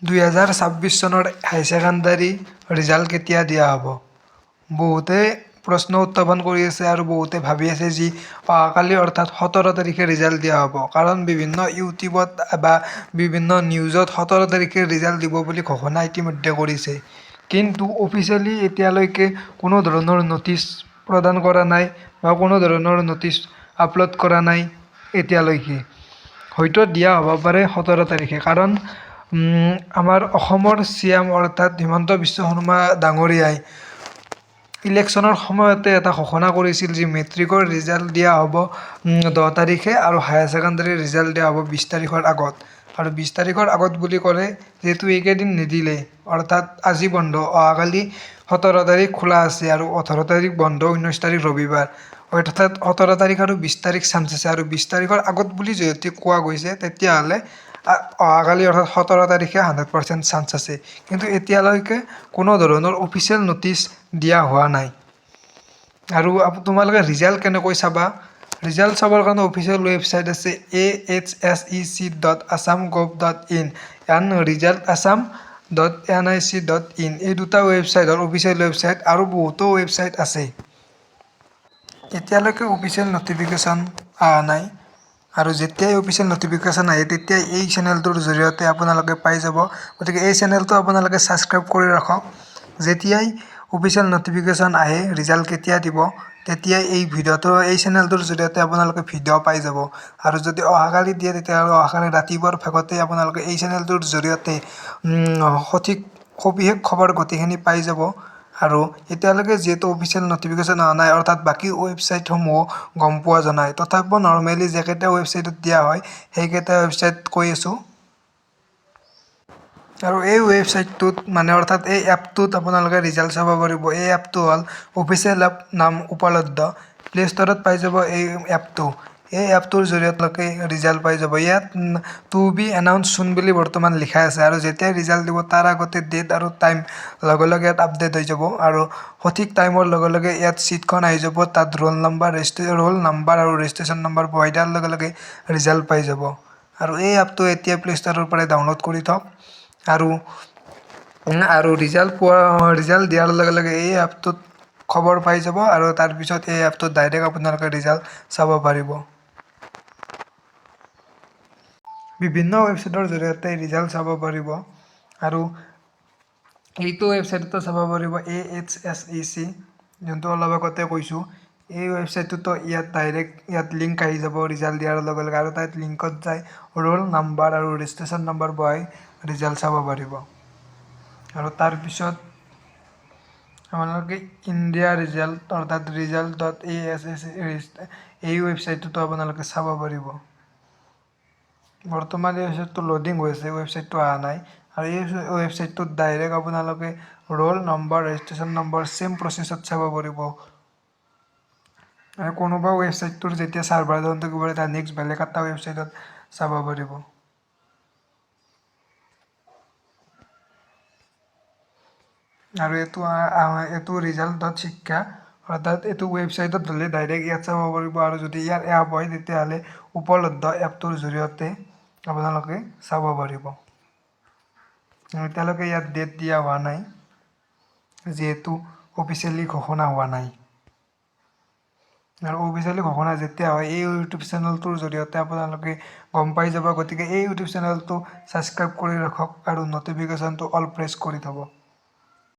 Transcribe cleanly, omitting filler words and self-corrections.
2026 চনৰ হাই secondary result কেতিয়া দিয়া হ'ব? বহুতে প্ৰশ্ন উত্থাপন কৰি আছে আৰু বহুতে ভাবি আছে যি অহাকালি অৰ্থাৎ 17 তাৰিখে ৰিজাল্ট দিয়া হ'ব। কাৰণ বিভিন্ন ইউটিউবত বা বিভিন্ন নিউজত 17 তাৰিখে ৰিজাল্ট দিব বুলি ঘোষণা ইতিমধ্যে কৰিছে। কিন্তু অফিচিয়েলি এতিয়ালৈকে কোনো ধৰণৰ নটিচ প্ৰদান কৰা নাই বা কোনো ধৰণৰ নটিচ আপলোড কৰা নাই এতিয়ালৈকে। হয়তো দিয়া হ'ব পাৰে 17 তাৰিখে, কাৰণ আমাৰ অসমৰ CM অৰ্থাৎ হিমন্ত বিশ্ব শৰ্মা ডাঙৰীয়াই ইলেকশ্যনৰ সময়তে এটা ঘোষণা কৰিছিল যে মেট্ৰিকৰ ৰিজাল্ট দিয়া হ'ব 10 তাৰিখে আৰু হায়াৰ ছেকেণ্ডাৰীৰ ৰিজাল্ট দিয়া হ'ব 20 তাৰিখৰ আগত। আৰু 20 তাৰিখৰ আগত বুলি ক'লে যিহেতু এইকেইদিন নিদিলে, অৰ্থাৎ আজি বন্ধ, অহাকালি 17 তাৰিখ খোলা আছে আৰু 18 তাৰিখ বন্ধ, 19 তাৰিখ ৰবিবাৰ। অৰ্থাৎ 18 তাৰিখ আৰু 20 তাৰিখ চান্স আছে। আৰু 20 তাৰিখৰ আগত বুলি যিহেতু কোৱা গৈছে, তেতিয়াহ'লে অহাকালি অৰ্থাৎ 17 তাৰিখে 100% চান্স আছে। কিন্তু এতিয়ালৈকে কোনো ধৰণৰ অফিচিয়েল নটিচ দিয়া হোৱা নাই। আৰু তোমালোকে ৰিজাল্ট কেনেকৈ চাবা? ৰিজাল্ট চাবৰ কাৰণে অফিচিয়েল ৱেবছাইট আছে ahsec.assam.gov.in and resultassam.nic.in। এই দুটা ৱেবছাইটৰ অফিচিয়েল ৱেবছাইট, আৰু বহুতো ৱেবছাইট আছে। এতিয়ালৈকে অফিচিয়েল নটিফিকেশ্যন অহা নাই, আৰু যেতিয়াই অফিচিয়েল নটিফিকেশ্যন আহে তেতিয়াই এই চেনেলটোৰ জৰিয়তে আপোনালোকে পাই যাব। গতিকে এই চেনেলটো আপোনালোকে ছাবস্ক্ৰাইব কৰি ৰাখক। যেতিয়াই অফিচিয়েল নটিফিকেশ্যন আহে ৰিজাল্ট কেতিয়া দিব, তেতিয়াই এই চেনেলটোৰ জৰিয়তে আপোনালোকে ভিডিঅ' পাই যাব। আৰু যদি অহাকালি দিয়ে তেতিয়াহ'লে অহাকালি ৰাতিপুৱাৰ ভাগতে আপোনালোকে এই চেনেলটোৰ জৰিয়তে সঠিক সবিশেষ খবৰ গোটেইখিনি পাই যাব। আৰু এতিয়ালৈকে যিহেতু অফিচিয়েল নটিফিকেশ্যন অহা নাই, অৰ্থাৎ বাকী ৱেবছাইটসমূহ গম পোৱা যোৱা নাই। তথাপিও নৰ্মেলি যিকেইটা ৱেবছাইটত দিয়া হয় সেইকেইটা ৱেবছাইট কৈ আছোঁ। আৰু এই ৱেবছাইটটোত অৰ্থাৎ এই এপটোত আপোনালোকে ৰিজাল্ট চাব পাৰিব। এই এপটো হ'ল অফিচিয়েল এপ, নাম উপলব্ধ। প্লে ষ্ট'ৰত পাই যাব এই এপটো। এই এপটোৰ জৰিয়তে ৰিজাল্ট পাই যাব। ইয়াত টু বি এনাউন্স চুন বুলি বৰ্তমান লিখা আছে, আৰু যেতিয়াই ৰিজাল্ট দিব তাৰ আগতে ডেট আৰু টাইম লগে লগে ইয়াত আপডেট হৈ যাব। আৰু সঠিক টাইমৰ লগে লগে ইয়াত ছিটখন আহি যাব, তাত ৰোল নাম্বাৰ আৰু ৰেজিষ্ট্ৰেশ্যন নম্বৰ বহাই দিয়াৰ লগে লগে ৰিজাল্ট পাই যাব। আৰু এই এপটো এতিয়া প্লে ষ্ট'ৰৰ পৰাই ডাউনলোড কৰি থওক। আৰু ৰিজাল্ট দিয়াৰ লগে লগে এই এপটোত খবৰ পাই যাব, আৰু তাৰপিছত এই এপটোত ডাইৰেক্ট আপোনালোকে ৰিজাল্ট চাব পাৰিব। বিভিন্ন ৱেবছাইটৰ জৰিয়তে ৰিজাল্ট চাব পাৰিব। আৰু এইটো ৱেবছাইটতো চাব পাৰিব AHSEC, যোনটো অলপ আগতে কৈছোঁ। এই ৱেবছাইটটোতো ইয়াত লিংক আহি যাব ৰিজাল্ট দিয়াৰ লগে লগে, আৰু তাত লিংকত যাই ৰোল নাম্বাৰ আৰু ৰেজিষ্ট্ৰেশ্যন নম্বৰ বহাই ৰিজাল্ট চাব পাৰিব। আৰু তাৰপিছত আপোনালোকে ইণ্ডিয়া ৰিজাল্ট অৰ্থাৎ result.assc এই ৱেবছাইটটোতো আপোনালোকে চাব পাৰিব। বৰ্তমান এই ৱেবছাইটটো ল'ডিং হৈ আছে, ৱেবছাইটটো অহা নাই। আৰু এই ৱেবছাইটটোত ডাইৰেক্ট আপোনালোকে roll number, registration number same প্ৰচেছত চাব পাৰিব। আৰু কোনোবা ৱেবছাইটটোৰ যেতিয়া ছাৰ্ভাৰ ডাউন থাকিব তাৰ নেক্সট বেলেগ এটা ৱেবছাইটত চাব পাৰিব। আৰু এইটো result.শিক্ষা, অৰ্থাৎ এইটো ৱেবছাইটত হ'লে ডাইৰেক্ট ইয়াত চাব পাৰিব। আৰু যদি ইয়াৰ এপ হয় তেতিয়াহ'লে উপলব্ধ এপটোৰ জৰিয়তে আপোনালোকে চাব পাৰিব। এতিয়ালৈকে ইয়াত ডেট দিয়া হোৱা নাই, যিহেতু অফিচিয়েলি ঘোষণা হোৱা নাই। আৰু অফিচিয়েলি ঘোষণা যেতিয়া হয় এই ইউটিউব চেনেলটোৰ জৰিয়তে আপোনালোকে গম পাই যাব। গতিকে এই ইউটিউব চেনেলটো ছাবস্ক্ৰাইব কৰি ৰাখক আৰু নটিফিকেশ্যনটো অল প্ৰেছ কৰি থ'ব।